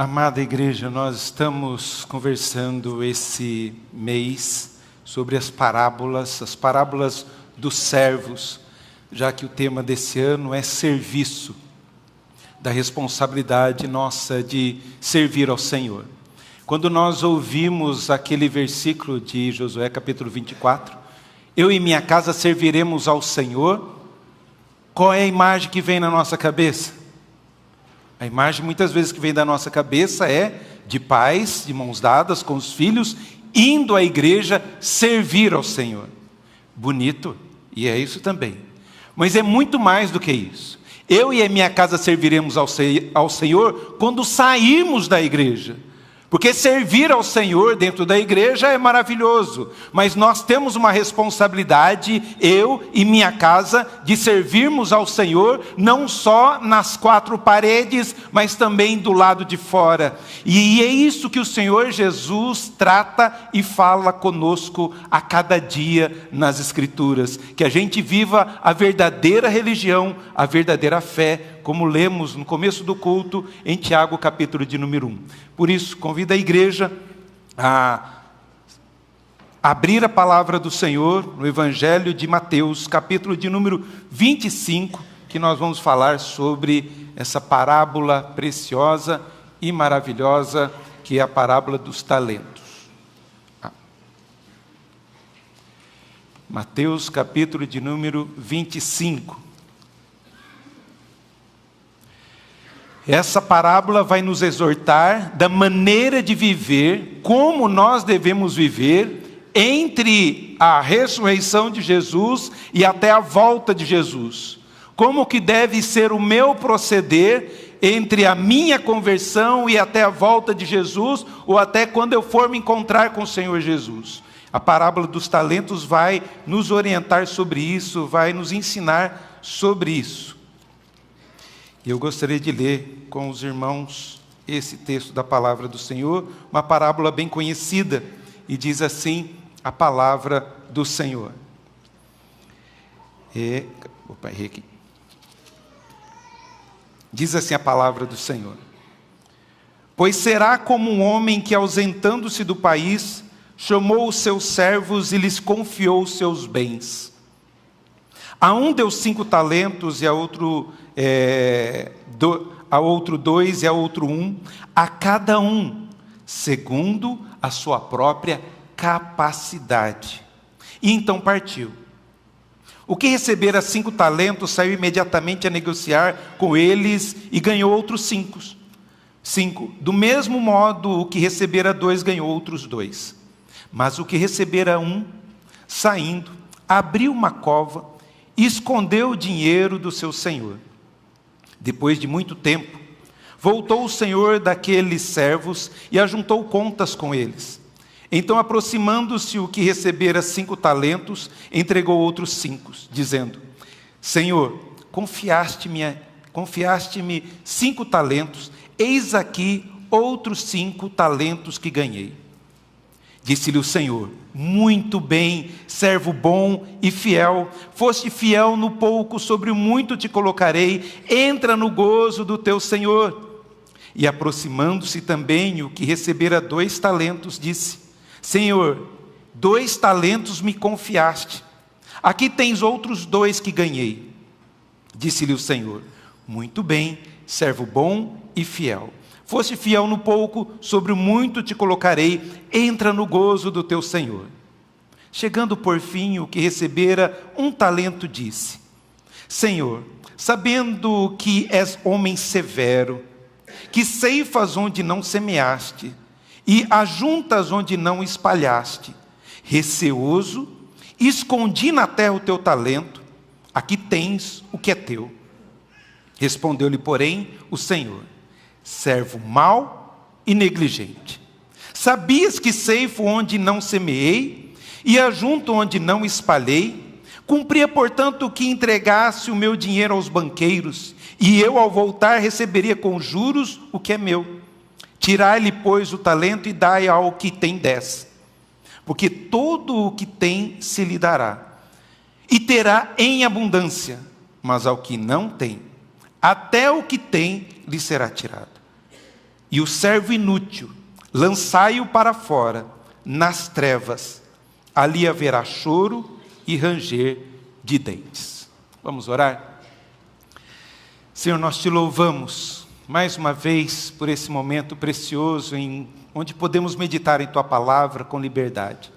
Amada igreja, nós estamos conversando esse mês sobre as parábolas dos servos, já que o tema desse ano é serviço, da responsabilidade nossa de servir ao Senhor. Quando nós ouvimos aquele versículo de Josué capítulo 24, eu e minha casa serviremos ao Senhor, qual é a imagem que vem na nossa cabeça? A imagem muitas vezes que vem da nossa cabeça é de pais, de mãos dadas com os filhos, indo à igreja servir ao Senhor. Bonito, e é isso também. Mas é muito mais do que isso. Eu e a minha casa serviremos ao Senhor quando sairmos da igreja. Porque servir ao Senhor dentro da igreja é maravilhoso, mas nós temos uma responsabilidade, eu e minha casa, de servirmos ao Senhor, não só nas quatro paredes, mas também do lado de fora. E é isso que o Senhor Jesus trata e fala conosco a cada dia nas Escrituras, que a gente viva a verdadeira religião, a verdadeira fé, como lemos no começo do culto em Tiago capítulo de número 1. Por isso, convido a igreja a abrir a palavra do Senhor no Evangelho de Mateus, capítulo de número 25, que nós vamos falar sobre essa parábola preciosa e maravilhosa, que é a parábola dos talentos. Mateus, capítulo de número 25. Essa parábola vai nos exortar da maneira de viver, como nós devemos viver entre a ressurreição de Jesus e até a volta de Jesus. Como que deve ser o meu proceder entre a minha conversão e até a volta de Jesus, ou até quando eu for me encontrar com o Senhor Jesus. A parábola dos talentos vai nos orientar sobre isso, vai nos ensinar sobre isso. Eu gostaria de ler com os irmãos esse texto da palavra do Senhor, uma parábola bem conhecida, e diz assim a palavra do Senhor. Errei aqui. Diz assim a palavra do Senhor. Pois será como um homem que, ausentando-se do país, chamou os seus servos e lhes confiou os seus bens. A um deu 5 talentos, e a outro 2 e a outro 1, a cada um, segundo a sua própria capacidade. E então partiu. O que recebera 5 talentos saiu imediatamente a negociar com eles e ganhou outros 5. Do mesmo modo, o que recebera 2 ganhou outros 2. Mas o que recebera 1, saindo, abriu uma cova e escondeu o dinheiro do seu senhor. Depois de muito tempo, voltou o senhor daqueles servos e ajuntou contas com eles. Então, aproximando-se o que recebera 5 talentos, entregou outros 5, dizendo: Senhor, confiaste-me 5 talentos, eis aqui outros 5 talentos que ganhei. Disse-lhe o Senhor: muito bem, servo bom e fiel, foste fiel no pouco, sobre o muito te colocarei, entra no gozo do teu Senhor. E aproximando-se também o que recebera 2 talentos, disse: Senhor, 2 talentos me confiaste, aqui tens outros 2 que ganhei. Disse-lhe o Senhor: muito bem, servo bom e fiel. Foste fiel no pouco, sobre o muito te colocarei, entra no gozo do teu Senhor. Chegando por fim, o que recebera 1 talento disse: Senhor, sabendo que és homem severo, que ceifas onde não semeaste, e ajuntas onde não espalhaste, receoso, escondi na terra o teu talento, aqui tens o que é teu. Respondeu-lhe, porém, o Senhor: servo mau e negligente. Sabias que ceifo onde não semeei e ajunto onde não espalhei? Cumpria, portanto, que entregasse o meu dinheiro aos banqueiros, e eu, ao voltar, receberia com juros o que é meu. Tirai-lhe, pois, o talento e dai ao que tem 10. Porque todo o que tem se lhe dará, e terá em abundância, mas ao que não tem, até o que tem lhe será tirado. E o servo inútil, lançai-o para fora, nas trevas. Ali haverá choro e ranger de dentes. Vamos orar? Senhor, nós te louvamos mais uma vez por esse momento precioso onde podemos meditar em tua palavra com liberdade.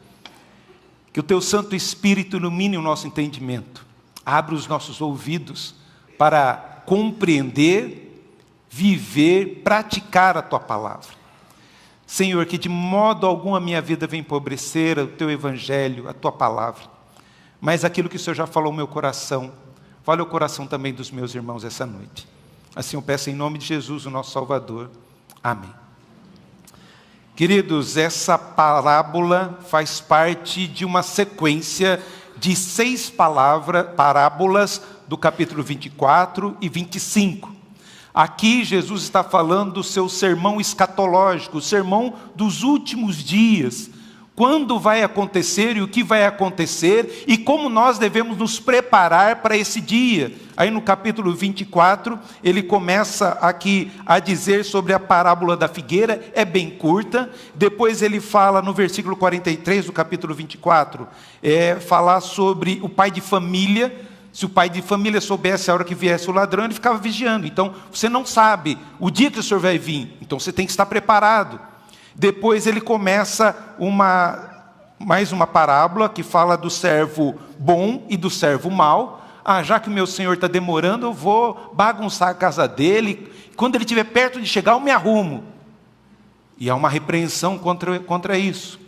Que o teu Santo Espírito ilumine o nosso entendimento, abra os nossos ouvidos para compreender, viver, praticar a tua palavra. Senhor, que de modo algum a minha vida venha empobrecer o teu evangelho, a tua palavra, mas aquilo que o Senhor já falou no meu coração, fale o coração também dos meus irmãos essa noite. Assim eu peço em nome de Jesus, o nosso Salvador. Amém. Queridos, essa parábola faz parte de uma sequência de 6 parábolas do capítulo 24 e 25. Aqui Jesus está falando do seu sermão escatológico, o sermão dos últimos dias. Quando vai acontecer e o que vai acontecer e como nós devemos nos preparar para esse dia. Aí no capítulo 24, ele começa aqui a dizer sobre a parábola da figueira, é bem curta. Depois ele fala no versículo 43 do capítulo 24, falar sobre o pai de família. Se o pai de família soubesse a hora que viesse o ladrão, ele ficava vigiando. Então, você não sabe o dia que o senhor vai vir. Então, você tem que estar preparado. Depois ele começa mais uma parábola que fala do servo bom e do servo mau. Já que o meu senhor está demorando, eu vou bagunçar a casa dele. Quando ele estiver perto de chegar, eu me arrumo. E há uma repreensão contra isso.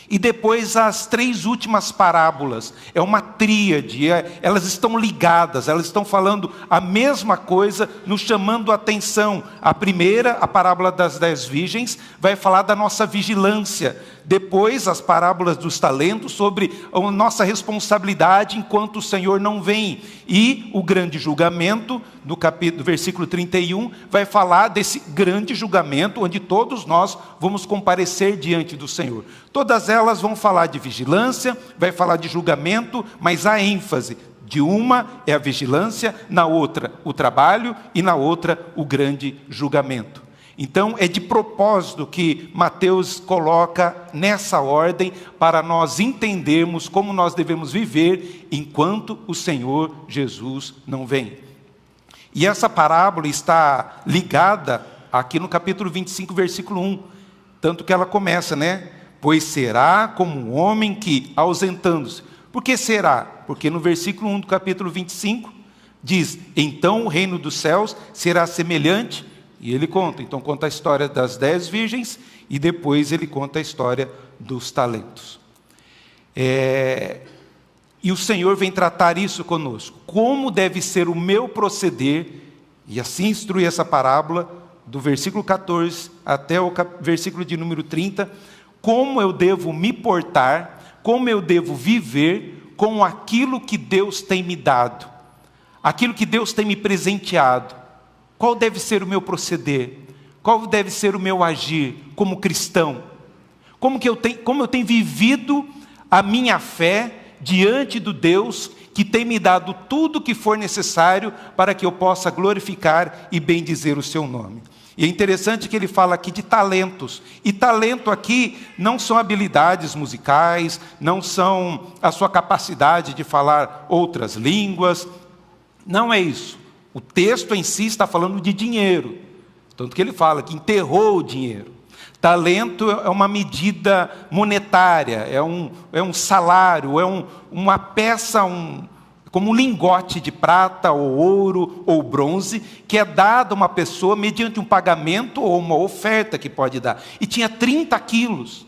E depois as 3 últimas parábolas, é uma tríade, elas estão ligadas, elas estão falando a mesma coisa, nos chamando a atenção. A primeira, a parábola das 10 virgens, vai falar da nossa vigilância. Depois, as parábolas dos talentos, sobre a nossa responsabilidade enquanto o Senhor não vem. E o grande julgamento, do versículo 31, vai falar desse grande julgamento, onde todos nós vamos comparecer diante do Senhor. Todas elas vão falar de vigilância, vai falar de julgamento, mas a ênfase de uma é a vigilância, na outra o trabalho e na outra o grande julgamento. Então é de propósito que Mateus coloca nessa ordem para nós entendermos como nós devemos viver enquanto o Senhor Jesus não vem. E essa parábola está ligada aqui no capítulo 25, versículo 1. Tanto que ela começa, Pois será como um homem que, ausentando-se. Por que será? Porque no versículo 1 do capítulo 25, diz, então o reino dos céus será semelhante, e ele conta a história das 10 virgens, e depois ele conta a história dos talentos. E o Senhor vem tratar isso conosco. Como deve ser o meu proceder, e assim instrui essa parábola, do versículo 14 até o versículo de número 30, como eu devo me portar, como eu devo viver com aquilo que Deus tem me dado, aquilo que Deus tem me presenteado. Qual deve ser o meu proceder? Qual deve ser o meu agir como cristão? Como eu tenho vivido a minha fé diante do Deus que tem me dado tudo o que for necessário para que eu possa glorificar e bendizer o seu nome. E é interessante que ele fala aqui de talentos. E talento aqui não são habilidades musicais, não são a sua capacidade de falar outras línguas. Não é isso. O texto em si está falando de dinheiro. Tanto que ele fala que enterrou o dinheiro. Talento é uma medida monetária, é um salário, uma peça, como um lingote de prata, ou ouro, ou bronze, que é dado a uma pessoa mediante um pagamento ou uma oferta que pode dar. E tinha 30 quilos.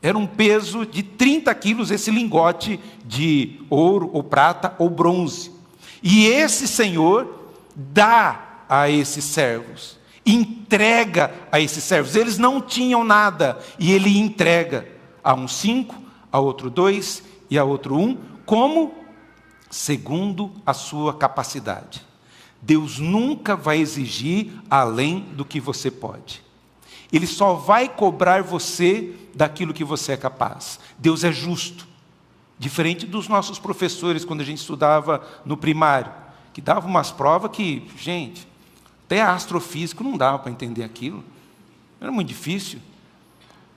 Era um peso de 30 quilos esse lingote de ouro, ou prata, ou bronze. E esse Senhor dá a esses servos, entrega a esses servos. Eles não tinham nada, e ele entrega a um 5, a outro 2 e a outro 1, como? Segundo a sua capacidade. Deus nunca vai exigir além do que você pode. Ele só vai cobrar você daquilo que você é capaz. Deus é justo. Diferente dos nossos professores, quando a gente estudava no primário, que davam umas provas que, gente, Até astrofísico não dava para entender aquilo. Era muito difícil.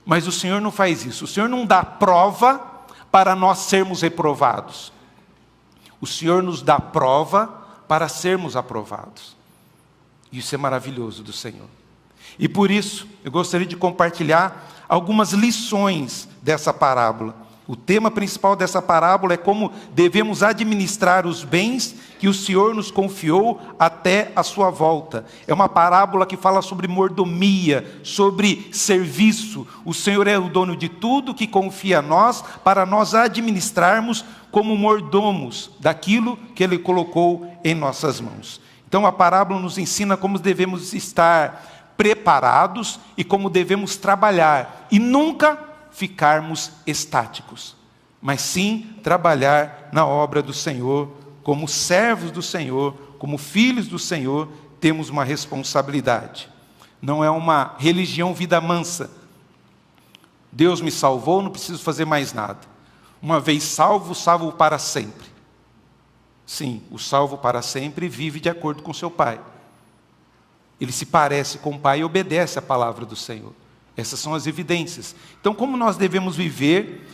Mas o Senhor não faz isso. O Senhor não dá prova para nós sermos reprovados. O Senhor nos dá prova para sermos aprovados. Isso é maravilhoso do Senhor. E por isso, eu gostaria de compartilhar algumas lições dessa parábola. O tema principal dessa parábola é como devemos administrar os bens que o Senhor nos confiou até a sua volta. É uma parábola que fala sobre mordomia, sobre serviço. O Senhor é o dono de tudo que confia a nós, para nós administrarmos como mordomos daquilo que Ele colocou em nossas mãos. Então a parábola nos ensina como devemos estar preparados e como devemos trabalhar, e nunca ficarmos estáticos, mas sim trabalhar na obra do Senhor, como servos do Senhor, como filhos do Senhor, temos uma responsabilidade. Não é uma religião vida mansa. Deus me salvou, não preciso fazer mais nada. Uma vez salvo, salvo para sempre. Sim, o salvo para sempre vive de acordo com seu Pai. Ele se parece com o Pai e obedece à palavra do Senhor. Essas são as evidências. Então, como nós devemos viver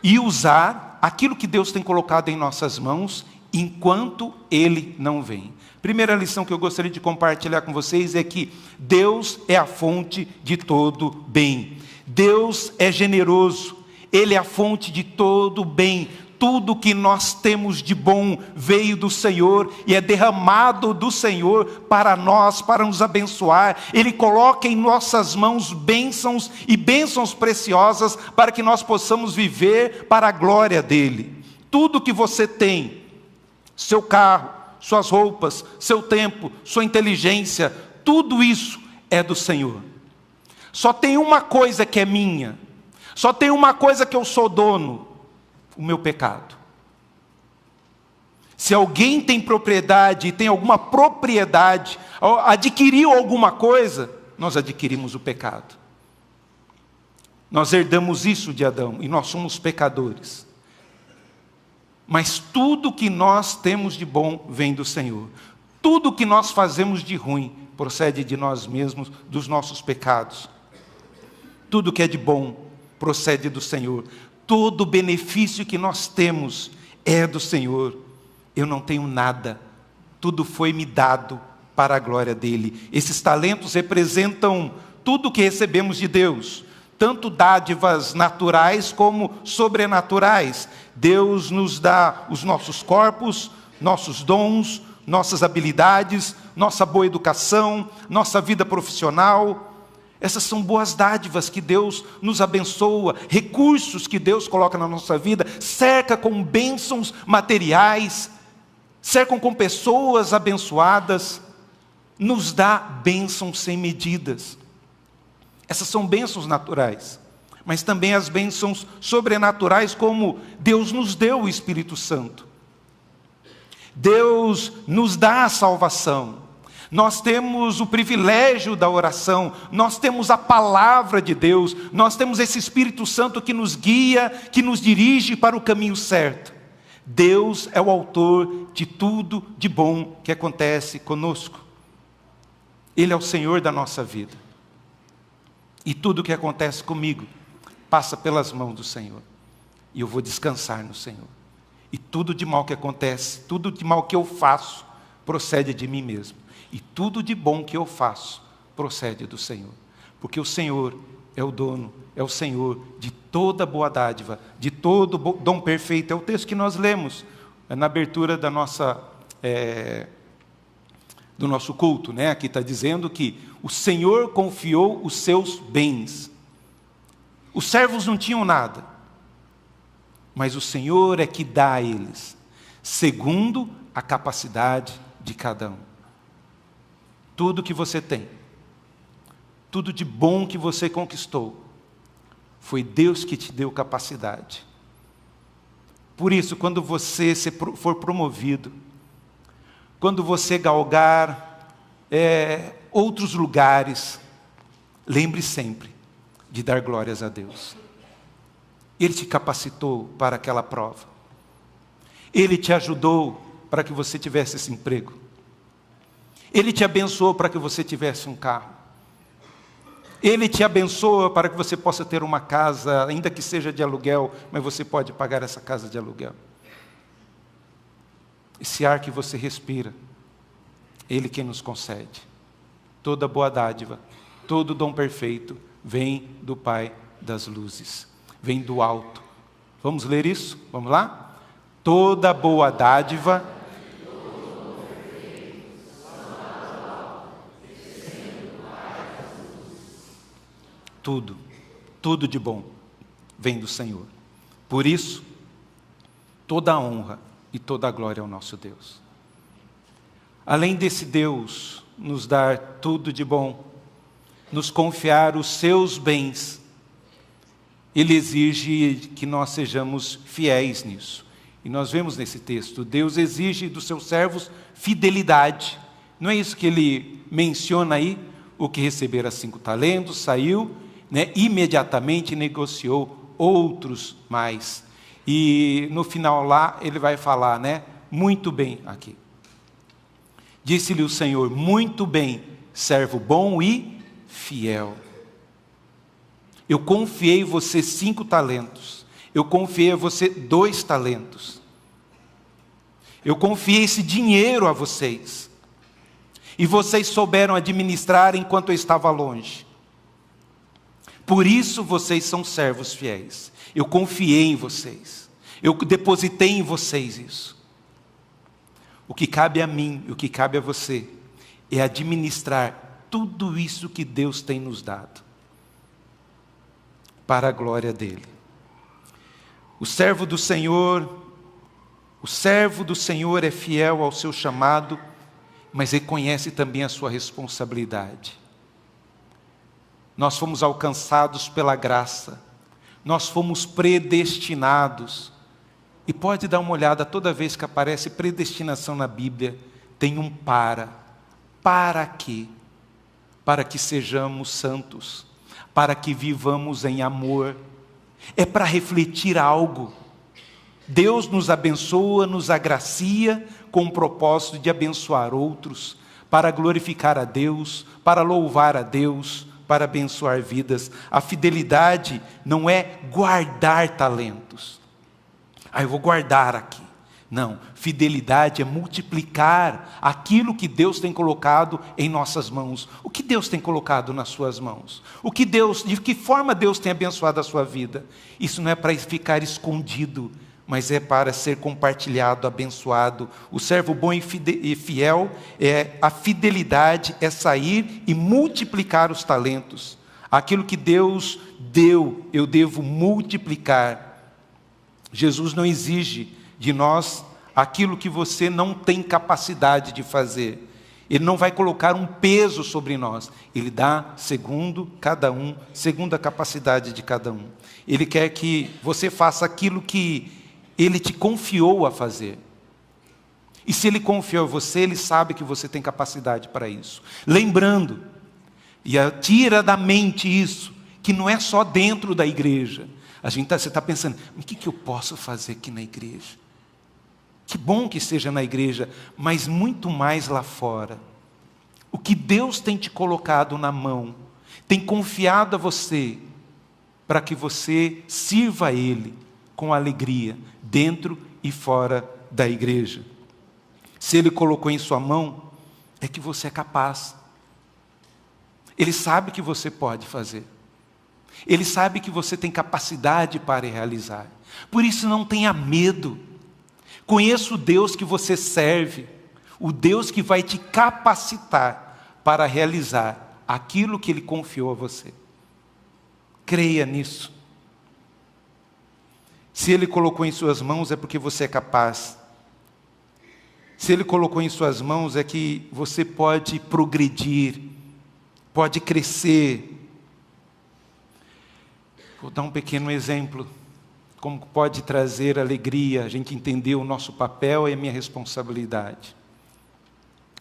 e usar aquilo que Deus tem colocado em nossas mãos enquanto Ele não vem? Primeira lição que eu gostaria de compartilhar com vocês é que Deus é a fonte de todo bem. Deus é generoso. Ele é a fonte de todo bem. Tudo que nós temos de bom veio do Senhor e é derramado do Senhor para nós, para nos abençoar. Ele coloca em nossas mãos bênçãos e bênçãos preciosas para que nós possamos viver para a glória dEle. Tudo que você tem, seu carro, suas roupas, seu tempo, sua inteligência, tudo isso é do Senhor. Só tem uma coisa que é minha, só tem uma coisa que eu sou dono: o meu pecado. Se alguém tem propriedade, tem alguma propriedade, adquiriu alguma coisa, nós adquirimos o pecado. Nós herdamos isso de Adão e nós somos pecadores. Mas tudo que nós temos de bom vem do Senhor. Tudo que nós fazemos de ruim procede de nós mesmos, dos nossos pecados. Tudo que é de bom procede do Senhor. Todo benefício que nós temos é do Senhor. Eu não tenho nada, tudo foi me dado para a glória dEle. Esses talentos representam tudo que recebemos de Deus, tanto dádivas naturais como sobrenaturais. Deus nos dá os nossos corpos, nossos dons, nossas habilidades, nossa boa educação, nossa vida profissional. Essas são boas dádivas que Deus nos abençoa, recursos que Deus coloca na nossa vida, cerca com bênçãos materiais, cercam com pessoas abençoadas, nos dá bênçãos sem medidas. Essas são bênçãos naturais, mas também as bênçãos sobrenaturais, como Deus nos deu o Espírito Santo. Deus nos dá a salvação. Nós temos o privilégio da oração, nós temos a palavra de Deus, nós temos esse Espírito Santo que nos guia, que nos dirige para o caminho certo. Deus é o autor de tudo de bom que acontece conosco. Ele é o Senhor da nossa vida. E tudo que acontece comigo passa pelas mãos do Senhor. E eu vou descansar no Senhor. E tudo de mal que acontece, tudo de mal que eu faço, procede de mim mesmo. E tudo de bom que eu faço procede do Senhor. Porque o Senhor é o dono, é o Senhor de toda boa dádiva, de todo dom perfeito. É o texto que nós lemos na abertura da nossa, do nosso culto, né? Aqui está dizendo que o Senhor confiou os seus bens. Os servos não tinham nada, mas o Senhor é que dá a eles, segundo a capacidade de cada um. Tudo que você tem, tudo de bom que você conquistou, foi Deus que te deu capacidade. Por isso, quando você for promovido, quando você galgar outros lugares, lembre sempre de dar glórias a Deus. Ele te capacitou para aquela prova. Ele te ajudou para que você tivesse esse emprego. Ele te abençoou para que você tivesse um carro. Ele te abençoa para que você possa ter uma casa, ainda que seja de aluguel, mas você pode pagar essa casa de aluguel. Esse ar que você respira, Ele quem nos concede. Toda boa dádiva, todo dom perfeito, vem do Pai das luzes, vem do alto. Vamos ler isso? Vamos lá? Toda boa dádiva, tudo de bom vem do Senhor. Por isso, toda a honra e toda a glória ao nosso Deus. Além desse Deus nos dar tudo de bom, nos confiar os seus bens, Ele exige que nós sejamos fiéis nisso. E nós vemos nesse texto, Deus exige dos seus servos fidelidade. Não é isso que Ele menciona aí? O que recebera 5 talentos, saiu, imediatamente negociou outros mais. E no final lá, Ele vai falar, muito bem aqui. Disse-lhe o Senhor, muito bem, servo bom e fiel. Eu confiei em você 5 talentos. Eu confiei a você 2 talentos. Eu confiei esse dinheiro a vocês. E vocês souberam administrar enquanto eu estava longe. Por isso vocês são servos fiéis. Eu confiei em vocês. Eu depositei em vocês isso. O que cabe a mim e o que cabe a você é administrar tudo isso que Deus tem nos dado, para a glória dEle. O servo do Senhor é fiel ao seu chamado, mas reconhece também a sua responsabilidade. Nós fomos alcançados pela graça, nós fomos predestinados. E pode dar uma olhada, toda vez que aparece predestinação na Bíblia, tem um para. Para quê? Para que sejamos santos, para que vivamos em amor. É para refletir algo. Deus nos abençoa, nos agracia com o propósito de abençoar outros, para glorificar a Deus, para louvar a Deus, para abençoar vidas. A fidelidade não é guardar talentos. Eu vou guardar aqui. Não, fidelidade é multiplicar aquilo que Deus tem colocado em nossas mãos. O que Deus tem colocado nas suas mãos? De que forma Deus tem abençoado a sua vida? Isso não é para ficar escondido, mas é para ser compartilhado, abençoado. O servo bom e fiel, a fidelidade é sair e multiplicar os talentos. Aquilo que Deus deu, eu devo multiplicar. Jesus não exige de nós aquilo que você não tem capacidade de fazer. Ele não vai colocar um peso sobre nós. Ele dá segundo a capacidade de cada um. Ele quer que você faça aquilo que Ele te confiou a fazer. E se Ele confiou a você, Ele sabe que você tem capacidade para isso. Lembrando, e tira da mente isso, que não é só dentro da igreja. Você está pensando, o que eu posso fazer aqui na igreja? Que bom que seja na igreja, mas muito mais lá fora. O que Deus tem te colocado na mão, tem confiado a você, para que você sirva a Ele com alegria, dentro e fora da igreja. Se Ele colocou em sua mão, é que você é capaz. Ele sabe que você pode fazer. Ele sabe que você tem capacidade para realizar. Por isso não tenha medo. Conheça o Deus que você serve, o Deus que vai te capacitar para realizar aquilo que Ele confiou a você. Creia nisso. Se Ele colocou em suas mãos é porque você é capaz. Se Ele colocou em suas mãos é que você pode progredir, pode crescer. Vou dar um pequeno exemplo, como pode trazer alegria, a gente entender o nosso papel e a minha responsabilidade.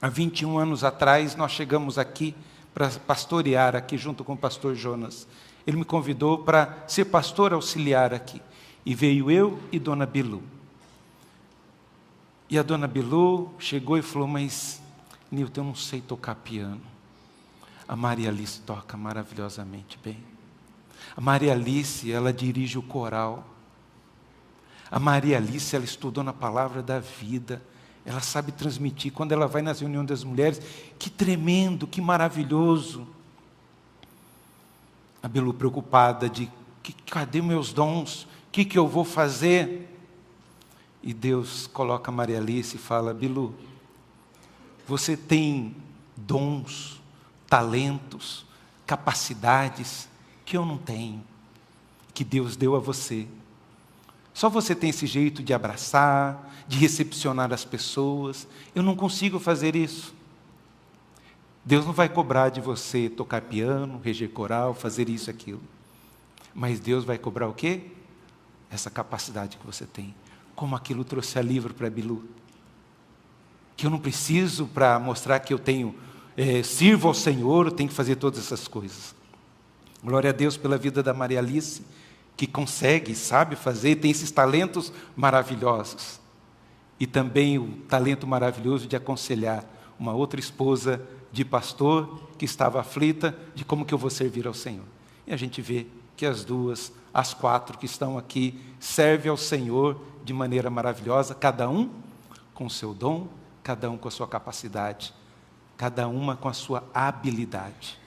Há 21 anos atrás, nós chegamos aqui para pastorear aqui junto com o pastor Jonas. Ele me convidou para ser pastor auxiliar aqui. E veio eu e Dona Bilu. E a Dona Bilu chegou e falou, mas Nilton, eu não sei tocar piano. A Maria Alice toca maravilhosamente bem. A Maria Alice, ela dirige o coral. A Maria Alice, ela estudou na palavra da vida. Ela sabe transmitir. Quando ela vai nas reuniões das mulheres, que tremendo, que maravilhoso. A Belu preocupada de, cadê meus dons? O que eu vou fazer? E Deus coloca a Maria Alice e fala, Belu, você tem dons, talentos, capacidades que eu não tenho, que Deus deu a você. Só você tem esse jeito de abraçar, de recepcionar as pessoas. Eu não consigo fazer isso. Deus não vai cobrar de você tocar piano, reger coral, fazer isso e aquilo. Mas Deus vai cobrar o quê? Essa capacidade que você tem. Como aquilo trouxe a livro para Bilu. Que eu não preciso para mostrar que eu tenho, sirvo ao Senhor, eu tenho que fazer todas essas coisas. Glória a Deus pela vida da Maria Alice, que consegue, sabe fazer, tem esses talentos maravilhosos. E também o talento maravilhoso de aconselhar uma outra esposa de pastor que estava aflita de como que eu vou servir ao Senhor. E a gente vê que as duas, as quatro que estão aqui, servem ao Senhor de maneira maravilhosa, cada um com o seu dom, cada um com a sua capacidade, cada uma com a sua habilidade.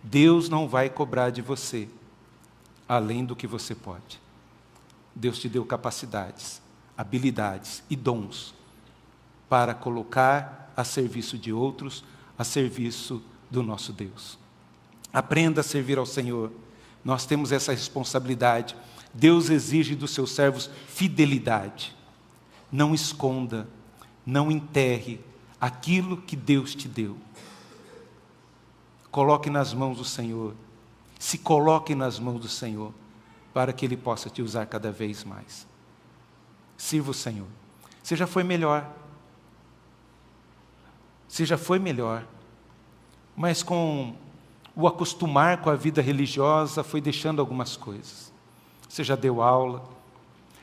Deus não vai cobrar de você além do que você pode. Deus te deu capacidades, habilidades e dons para colocar a serviço de outros, a serviço do nosso Deus. Aprenda a servir ao Senhor. Nós temos essa responsabilidade. Deus exige dos seus servos fidelidade. Não esconda, não enterre aquilo que Deus te deu. Coloque nas mãos do Senhor. Se coloque nas mãos do Senhor, para que Ele possa te usar cada vez mais. Sirva o Senhor. Você já foi melhor. Você já foi melhor. Mas com o acostumar com a vida religiosa, foi deixando algumas coisas. Você já deu aula,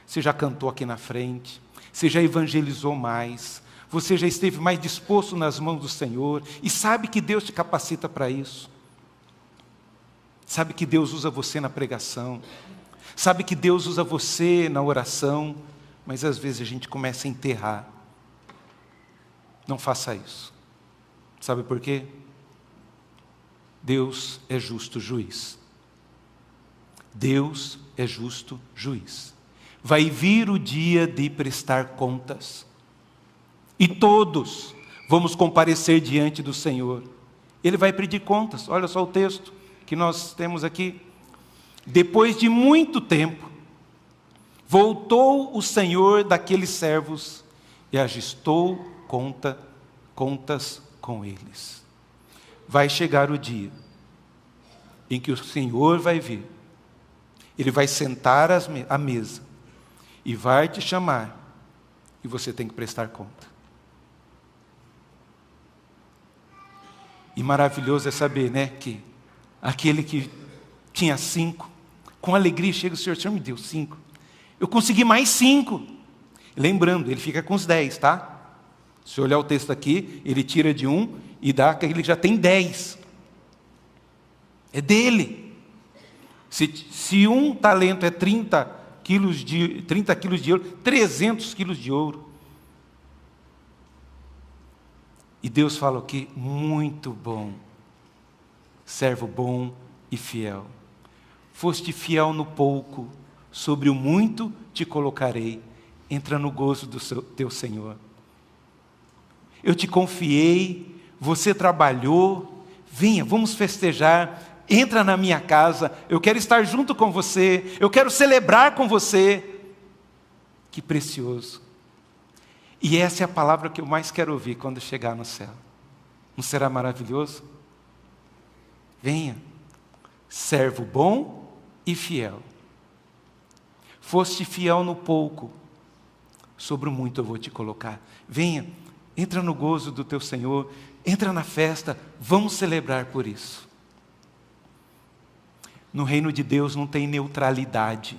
você já cantou aqui na frente, você já evangelizou mais, você já esteve mais disposto nas mãos do Senhor, e sabe que Deus te capacita para isso. Sabe que Deus usa você na pregação, sabe que Deus usa você na oração, mas às vezes a gente começa a enterrar. Não faça isso. Sabe por quê? Deus é justo juiz. Deus é justo juiz. Vai vir o dia de prestar contas. E todos vamos comparecer diante do Senhor. Ele vai pedir contas. Olha só o texto que nós temos aqui. Depois de muito tempo, voltou o Senhor daqueles servos e ajustou contas com eles. Vai chegar o dia em que o Senhor vai vir. Ele vai sentar à mesa e vai te chamar, e você tem que prestar conta. E maravilhoso é saber, né, que aquele que tinha 5, com alegria chega o Senhor me deu 5. Eu consegui mais 5. Lembrando, ele fica com os 10, tá? Se olhar o texto aqui, ele tira de 1 e dá aquele que já tem 10. É dele. Se um talento é 30 quilos de ouro, 300 quilos de ouro. E Deus fala o quê? Muito bom, servo bom e fiel. Foste fiel no pouco, sobre o muito te colocarei. Entra no gozo do teu Senhor. Eu te confiei, você trabalhou, venha, vamos festejar. Entra na minha casa, eu quero estar junto com você, eu quero celebrar com você. Que precioso. E essa é a palavra que eu mais quero ouvir quando chegar no céu. Não será maravilhoso? Venha, servo bom e fiel. Foste fiel no pouco, sobre o muito eu vou te colocar. Venha, entra no gozo do teu Senhor, entra na festa, vamos celebrar por isso. No reino de Deus não tem neutralidade.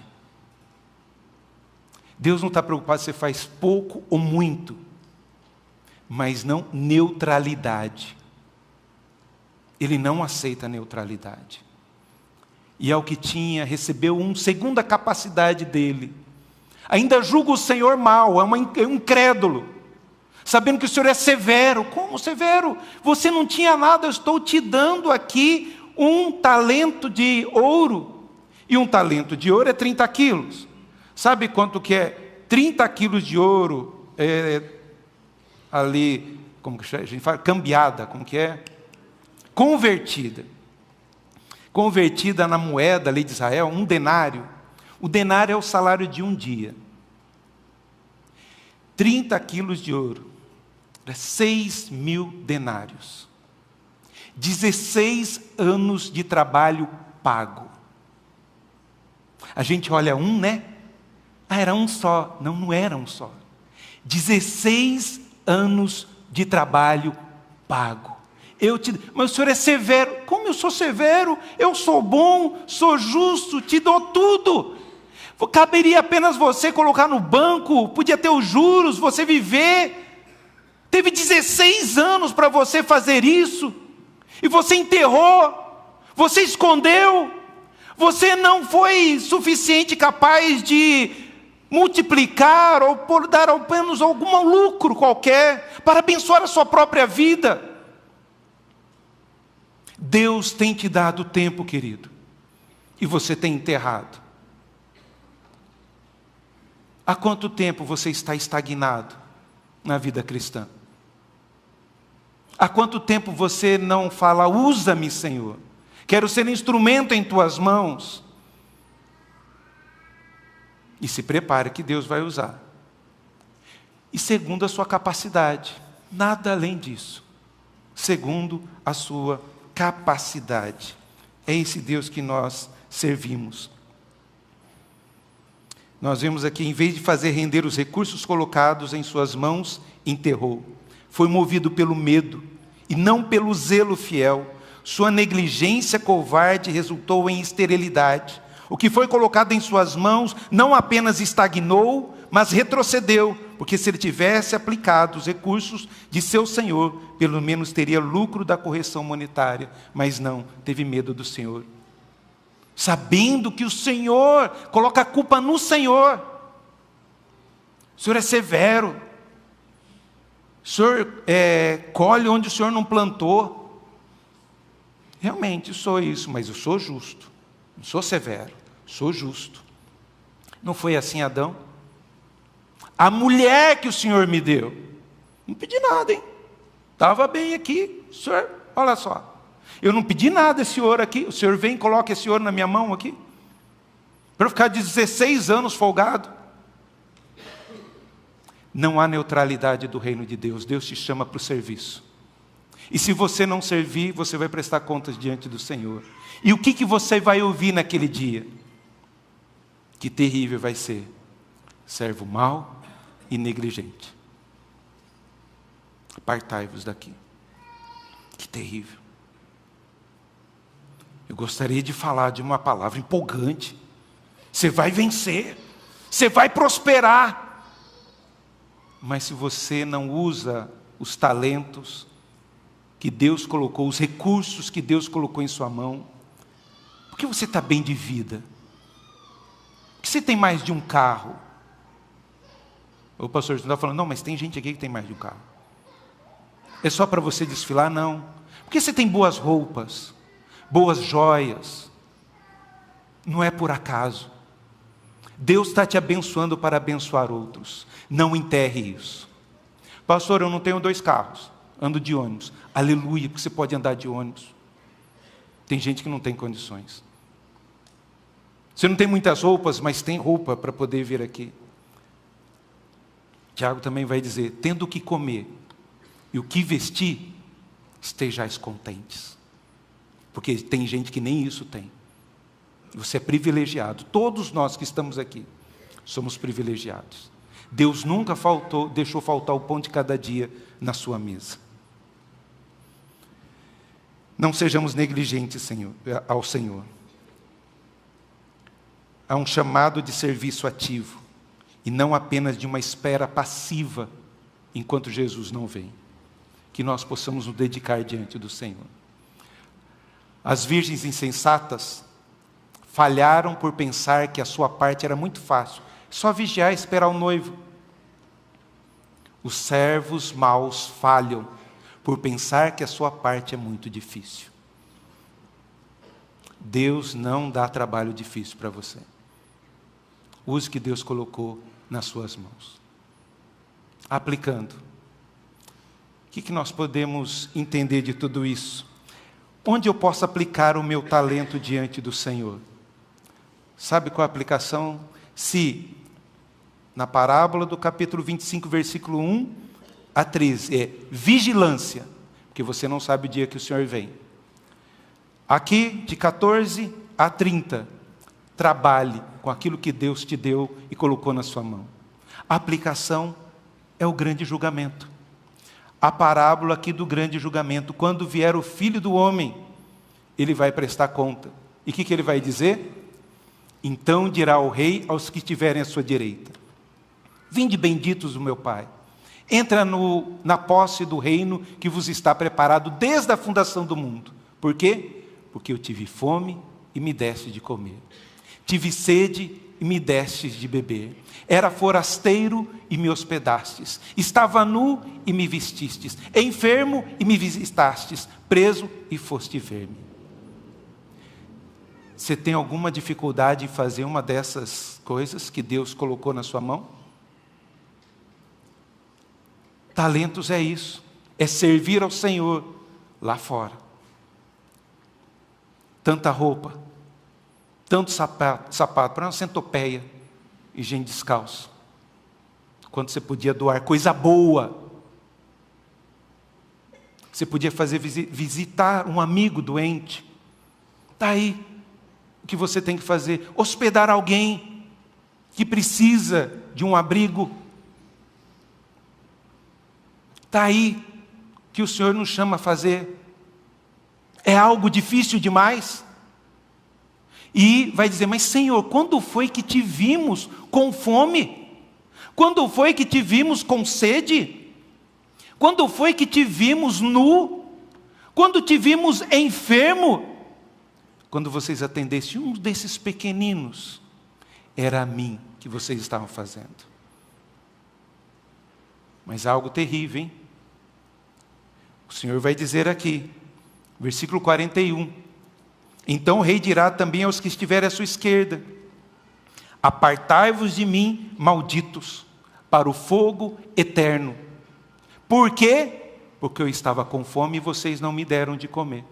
Deus não está preocupado se você faz pouco ou muito. mas não neutralidade. Ele não aceita neutralidade. E ao que tinha, recebeu segundo a capacidade dele. Ainda julga o Senhor mal, é um incrédulo, sabendo que o Senhor é severo. Como severo? Você não tinha nada, eu estou te dando aqui um talento de ouro. E um talento de ouro é 30 quilos. Sabe quanto que é 30 quilos de ouro? Ali, como que a gente fala? Cambiada, como que é? Convertida. Convertida na moeda ali de Israel, um denário. O denário é o salário de um dia. 30 quilos de ouro. 6.000 denários. 16 anos de trabalho pago. A gente olha né? Era um só. Não, não era um só. 16 anos de trabalho pago. Mas o Senhor é severo. Como eu sou severo? Eu sou bom, sou justo, te dou tudo. Caberia apenas você colocar no banco, podia ter os juros, você viver. Teve 16 anos para você fazer isso. E você enterrou, você escondeu. Você não foi suficiente capaz de multiplicar ou por dar ao menos algum lucro qualquer para abençoar a sua própria vida. Deus tem te dado tempo, querido, e você tem enterrado. Há quanto tempo você está estagnado na vida cristã? Há quanto tempo você não fala, usa-me, Senhor, quero ser instrumento em tuas mãos? E se prepare que Deus vai usar. E segundo a sua capacidade, nada além disso. Segundo a sua capacidade. É esse Deus que nós servimos. Nós vemos aqui, em vez de fazer render os recursos colocados em suas mãos, enterrou. Foi movido pelo medo e não pelo zelo fiel. Sua negligência covarde resultou em esterilidade. O que foi colocado em suas mãos não apenas estagnou, mas retrocedeu, porque se ele tivesse aplicado os recursos de seu senhor, pelo menos teria lucro da correção monetária, mas não, teve medo do Senhor. Sabendo que o Senhor coloca a culpa no Senhor. O Senhor é severo. O Senhor colhe onde o Senhor não plantou. Realmente, eu sou isso, mas eu sou justo. Não sou severo, sou justo. Não foi assim Adão? A mulher que o Senhor me deu, não pedi nada, hein? Estava bem aqui, Senhor, olha só. Eu não pedi nada esse ouro aqui, o Senhor vem e coloca esse ouro na minha mão aqui, para eu ficar 16 anos folgado. Não há neutralidade do reino de Deus, Deus te chama para o serviço. E se você não servir, você vai prestar contas diante do Senhor. E o que você vai ouvir naquele dia? Que terrível vai ser. Servo mau e negligente. Apartai-vos daqui. Que terrível. Eu gostaria de falar de uma palavra empolgante. Você vai vencer. Você vai prosperar. Mas se você não usa os talentos que Deus colocou, os recursos que Deus colocou em sua mão, por que você está bem de vida? Por que você tem mais de um carro? O pastor está falando, não, mas tem gente aqui que tem mais de um carro. É só para você desfilar? Não. Por que você tem boas roupas, boas joias? Não é por acaso. Deus está te abençoando para abençoar outros. Não enterre isso. Pastor, eu não tenho 2 carros, ando de ônibus. Aleluia, porque você pode andar de ônibus. Tem gente que não tem condições. Você não tem muitas roupas, mas tem roupa para poder vir aqui. Tiago também vai dizer, tendo o que comer e o que vestir, estejais contentes. Porque tem gente que nem isso tem. Você é privilegiado. Todos nós que estamos aqui somos privilegiados. Deus nunca deixou faltar o pão de cada dia na sua mesa. Não sejamos negligentes, ao Senhor. Há um chamado de serviço ativo, e não apenas de uma espera passiva enquanto Jesus não vem. Que nós possamos nos dedicar diante do Senhor. As virgens insensatas falharam por pensar que a sua parte era muito fácil. Só vigiar e esperar o noivo. Os servos maus falham por pensar que a sua parte é muito difícil. Deus não dá trabalho difícil para você. Use o que Deus colocou nas suas mãos. Aplicando. O que nós podemos entender de tudo isso? Onde eu posso aplicar o meu talento diante do Senhor? Sabe qual é a aplicação? Se, na parábola do capítulo 25, versículo 1 a 13, é vigilância, porque você não sabe o dia que o Senhor vem. Aqui, de 14 a 30, trabalhe com aquilo que Deus te deu e colocou na sua mão. A aplicação é o grande julgamento. A parábola aqui do grande julgamento, quando vier o Filho do Homem, ele vai prestar conta. E o que ele vai dizer? Então dirá o rei aos que estiverem à sua direita: vinde benditos do meu Pai, entra na posse do reino que vos está preparado desde a fundação do mundo. Por quê? Porque eu tive fome e me deste de comer. Tive sede e me destes de beber. Era forasteiro e me hospedastes. Estava nu e me vestistes. Enfermo e me visitastes. Preso e foste ver-me. Você tem alguma dificuldade em fazer uma dessas coisas que Deus colocou na sua mão? Talentos é isso. É servir ao Senhor lá fora. Tanta roupa, tanto sapato para uma centopeia e gente descalço. Quando você podia doar coisa boa. Você podia fazer visitar um amigo doente. Está aí o que você tem que fazer. Hospedar alguém que precisa de um abrigo. Está aí que o Senhor nos chama a fazer. É algo difícil demais? E vai dizer: mas Senhor, quando foi que te vimos com fome? Quando foi que te vimos com sede? Quando foi que te vimos nu? Quando te vimos enfermo? Quando vocês atendessem um desses pequeninos, era a mim que vocês estavam fazendo. Mas algo terrível, hein? O Senhor vai dizer aqui, versículo 41. Então o rei dirá também aos que estiverem à sua esquerda: apartai-vos de mim, malditos, para o fogo eterno. Por quê? Porque eu estava com fome e vocês não me deram de comer.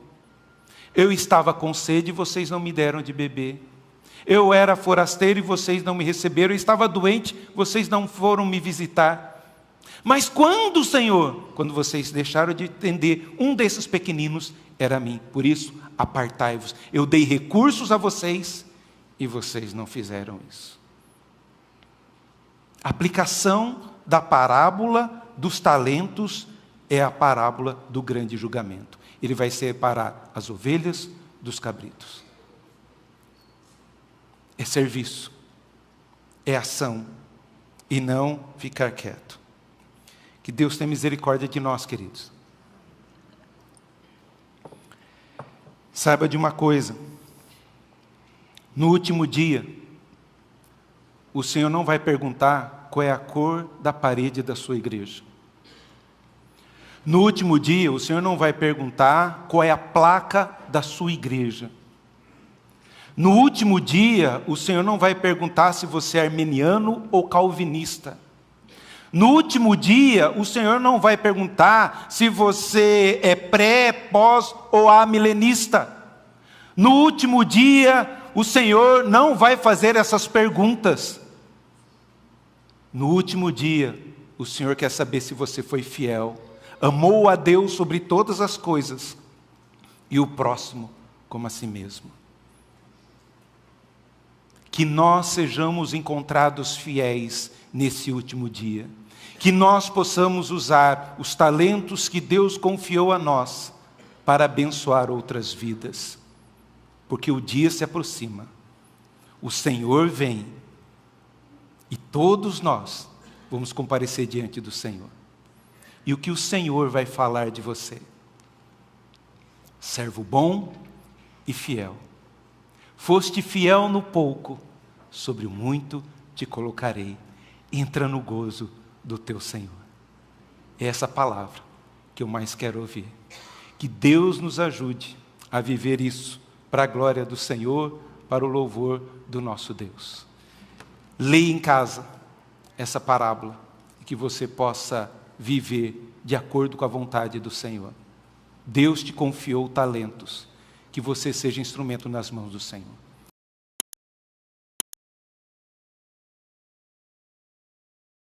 Eu estava com sede e vocês não me deram de beber. Eu era forasteiro e vocês não me receberam. Eu estava doente, vocês não foram me visitar. Mas quando, Senhor? Quando vocês deixaram de atender um desses pequeninos, era a mim. Por isso, apartai-vos. Eu dei recursos a vocês e vocês não fizeram isso. A aplicação da parábola dos talentos é a parábola do grande julgamento. Ele vai separar as ovelhas dos cabritos. É serviço, é ação, e não ficar quieto. Que Deus tenha misericórdia de nós, queridos. Saiba de uma coisa: no último dia, o Senhor não vai perguntar qual é a cor da parede da sua igreja. No último dia, o Senhor não vai perguntar qual é a placa da sua igreja. No último dia, o Senhor não vai perguntar se você é arminiano ou calvinista. No último dia, o Senhor não vai perguntar se você é pré, pós ou amilenista. No último dia, o Senhor não vai fazer essas perguntas. No último dia, o Senhor quer saber se você foi fiel, amou a Deus sobre todas as coisas e o próximo como a si mesmo. Que nós sejamos encontrados fiéis nesse último dia. Que nós possamos usar os talentos que Deus confiou a nós para abençoar outras vidas. Porque o dia se aproxima, o Senhor vem e todos nós vamos comparecer diante do Senhor. E o que o Senhor vai falar de você? Servo bom e fiel. Foste fiel no pouco, sobre o muito te colocarei. Entra no gozo do teu Senhor. É essa palavra que eu mais quero ouvir. Que Deus nos ajude a viver isso, para a glória do Senhor, para o louvor do nosso Deus. Leia em casa essa parábola, e que você possa viver de acordo com a vontade do Senhor. Deus te confiou talentos, que você seja instrumento nas mãos do Senhor.